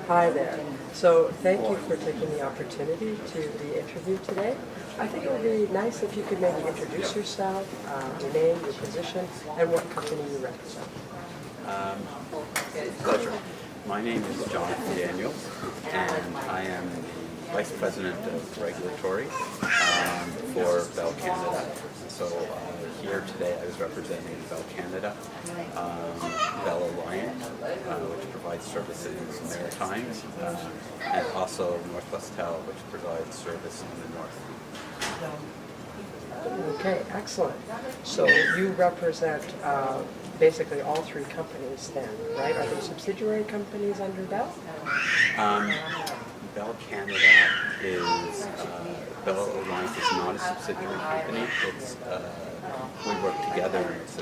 Hi there. So thank you for taking the opportunity to be interviewed today. I think it would be nice if you could maybe introduce yourself, your name, your position, and what company you represent. Pleasure. My name is Jonathan Daniels, and I am the Vice President of Regulatory for Bell Canada. So here today I was representing Bell Canada, Bell Alliance, which provides services in the Maritimes, and also Northwest Tel, which provides service in the North. Okay, excellent. So you represent basically all three companies then, right? Are they subsidiary companies under Bell? Bell Canada is, Bell Alliance is not a subsidiary company. It's, we work together, and it's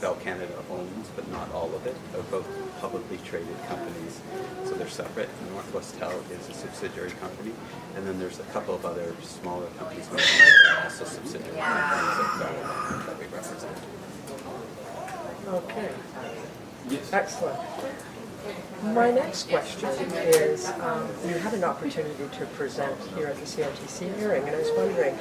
Bell Canada owns, but not all of it. They're both publicly traded companies, so they're separate. Northwest Tel is a subsidiary company, and then there's a couple of other smaller companies that are also subsidiary companies of Bell Alliance that we represent. Okay, excellent. My next question is, you had an opportunity to present here at the CRTC hearing, and I was wondering,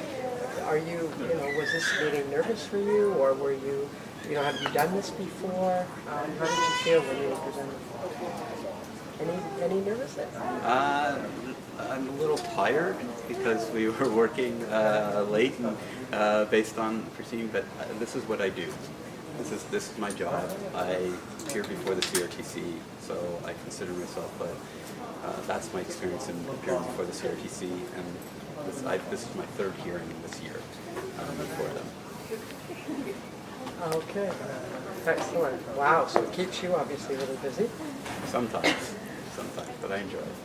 are you, was this meeting nervous for you, or were you, have you done this before? How did you feel when you were presenting? Any nervousness? I'm a little tired because we were working late and based on proceeding, but this is what I do. This is my job. I appear before the CRTC, so I consider myself that's my experience in appearing before the CRTC, and this is my third hearing this year before them. Okay, excellent. Wow, so it keeps you obviously really busy. Sometimes, but I enjoy it.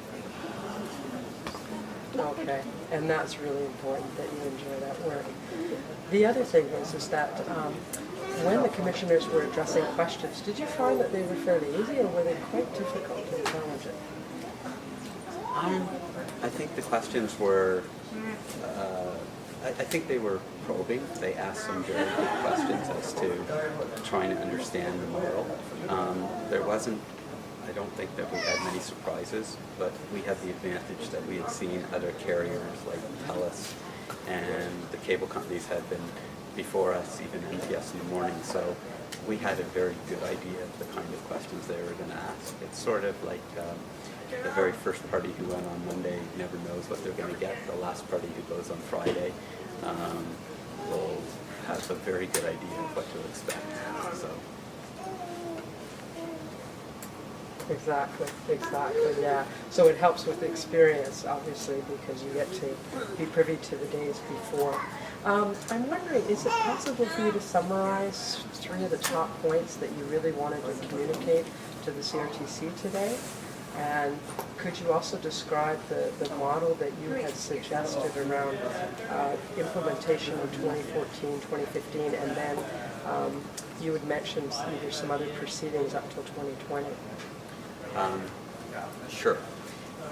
Okay, and that's really important that you enjoy that work. The other thing is that when the commissioners were addressing questions, did you find that they were fairly easy, or were they quite difficult and challenging? I think the questions were, I think they were probing. They asked some very good questions as to trying to understand the model. There wasn't, I don't think that we had many surprises, but we had the advantage that we had seen other carriers like TELUS, and the cable companies had been before us, even NTS in the morning, so we had a very good idea of the kind of questions they were going to ask. It's sort of like the very first party who went on Monday never knows what they're going to get. The last party who goes on Friday will have a very good idea of what to expect. So. Exactly, yeah. So it helps with experience, obviously, because you get to be privy to the days before. I'm wondering, is it possible for you to summarize three of the top points that you really wanted to communicate to the CRTC today? And could you also describe the model that you had suggested around implementation in 2014, 2015, and then you had mentioned either some other proceedings up till 2020? Sure.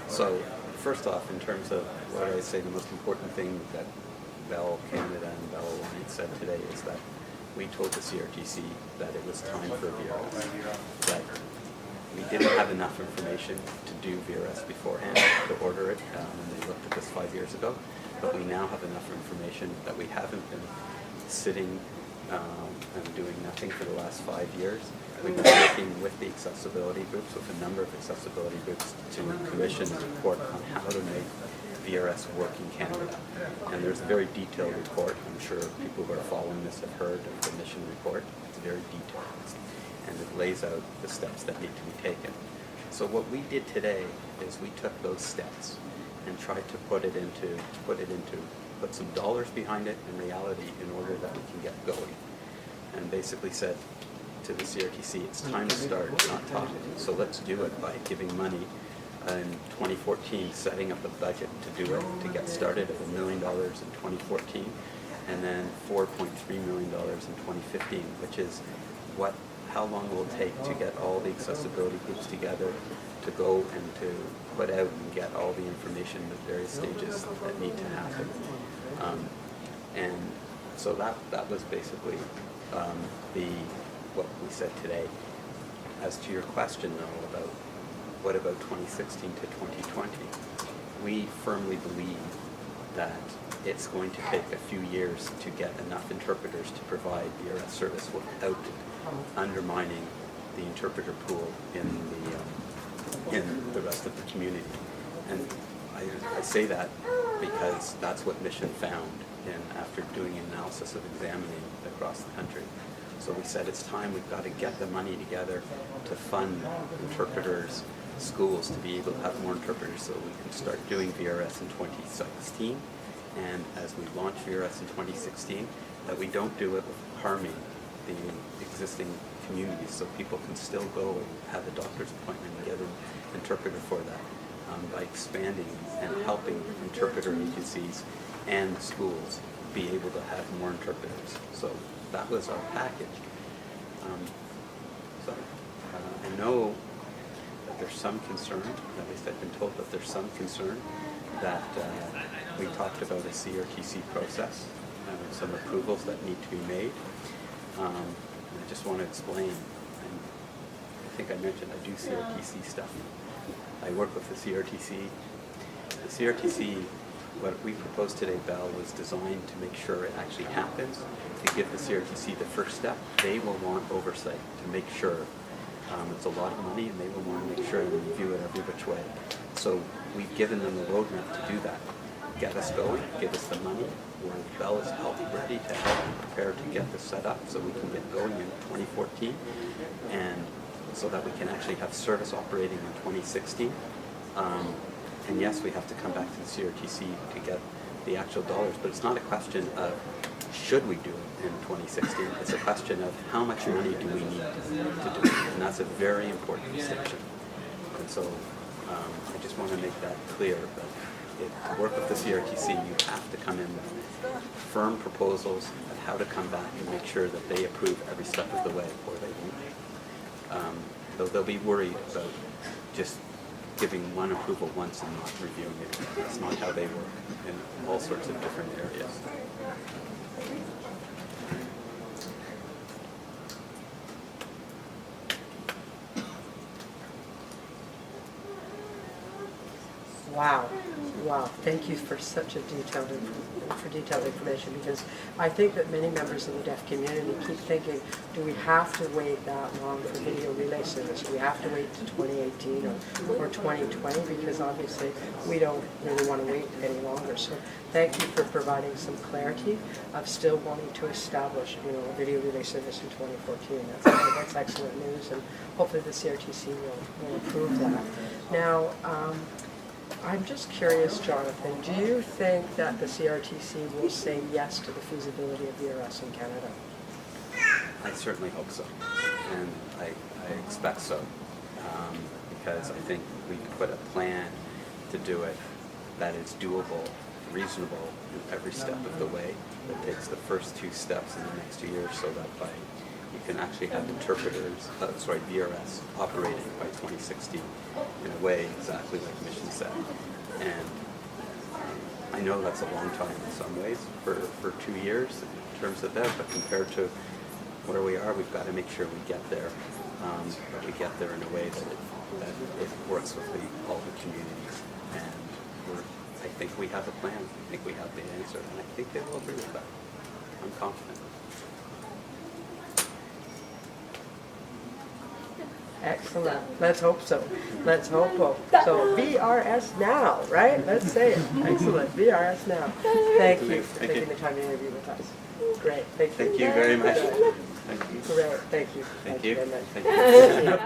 So first off, in terms of what I say the most important thing that Bell Canada and Bell Alliance said today is that we told the CRTC that it was time for VRS, that we didn't have enough information to do VRS beforehand, to order it when they looked at this 5 years ago, but we now have enough information that we haven't been sitting and doing nothing for the last 5 years. We've been working with the accessibility groups, with a number of accessibility groups, to commission a report on how to make VRS work in Canada. And there's a very detailed report. I'm sure people who are following this have heard of the mission report. It's very detailed, and it lays out the steps that need to be taken. So what we did today is we took those steps and tried to put some dollars behind it in reality in order that we can get going. And basically said to the CRTC, it's time to start, not talk. So let's do it by giving money in 2014, setting up a budget to do it, to get started at $1 million in 2014, and then $4.3 million in 2015, which is how long will it take to get all the accessibility groups together to go and to put out and get all the information at various stages that need to happen. And so that was basically what we said today. As to your question, though, about what about 2016 to 2020? We firmly believe that it's going to take a few years to get enough interpreters to provide VRS service without undermining the interpreter pool in the rest of the community. And I say that because that's what Mission found after doing an analysis of examining across the country. So we said it's time, we've got to get the money together to fund interpreters, schools to be able to have more interpreters so we can start doing VRS in 2016. And as we launch VRS in 2016, that we don't do it harming the existing communities, so people can still go and have a doctor's appointment and get an interpreter for that, by expanding and helping interpreter agencies and schools be able to have more interpreters. So that was our package. I know that there's some concern, at least I've been told that there's some concern that we talked about a CRTC process, some approvals that need to be made. And I just want to explain, and I think I mentioned I do CRTC stuff. I work with the CRTC. The CRTC, what we proposed today, Bell, was designed to make sure it actually happens, to give the CRTC the first step. They will want oversight to make sure. It's a lot of money, and they will want to make sure and review it every which way. So we've given them a roadmap to do that. Get us going, give us the money. Bell is ready to help and prepare to get this set up so we can get going in 2014, and so that we can actually have service operating in 2016. And yes, we have to come back to the CRTC to get the actual dollars, but it's not a question of should we do it in 2016. It's a question of how much money do we need to do it, and that's a very important distinction. And so I just want to make that clear that to work with the CRTC, you have to come in with firm proposals on how to come back and make sure that they approve every step of the way, or they won't. Though they'll be worried about just giving one approval once and not reviewing it. That's not how they work in all sorts of different areas. Wow. Wow. Thank you for such a detailed information, because I think that many members of the deaf community keep thinking, do we have to wait that long for video relay service? Do we have to wait to 2018 or 2020? Because obviously we don't really want to wait any longer. So thank you for providing some clarity of still wanting to establish, a video relay service in 2014. That's excellent news, and hopefully the CRTC will approve that. Now, I'm just curious, Jonathan, do you think that the CRTC will say yes to the feasibility of VRS in Canada? I certainly hope so, and I expect so, because I think we put a plan to do it that is doable, reasonable in every step of the way, that takes the first 2 steps in the next 2 years, so that you can actually have interpreters, VRS operating by 2016 in a way exactly like Mission said. And I know that's a long time in some ways for 2 years in terms of that, but compared to where we are, we've got to make sure we get there, but we get there in a way that it works with all the communities. And I think we have a plan. I think we have the answer, and I think they will agree with that. I'm confident. Excellent. Let's hope so. Let's hope so. So VRS now, right? Let's say it. Excellent. VRS now. Thank you for taking the time to interview with us. Great. Thank you. Thank you very much. Thank you. Great. Thank you. Thank you. Very much. Thank you.